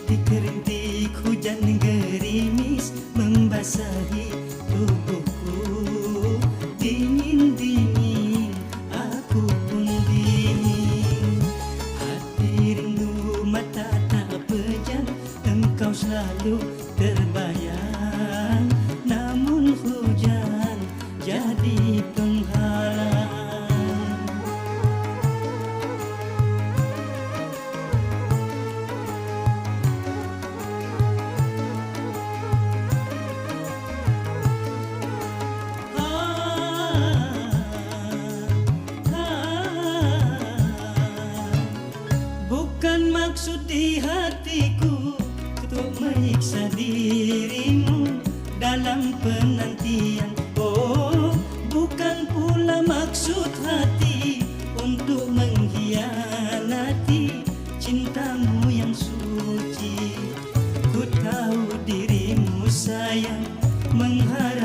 Rintik-rintik hujan gerimis membasahi tubuhku. Dingin-dingin, aku pun dingin. Hati rindu, mata tak pejam, engkau selalu terbayang. Namun hujan jadi penghalang. Bukan maksud di hatiku untuk menyiksa dirimu dalam penantian. Oh, bukan pula maksud hati untuk mengkhianati cintamu yang suci. Ku tahu dirimu sayang menghargai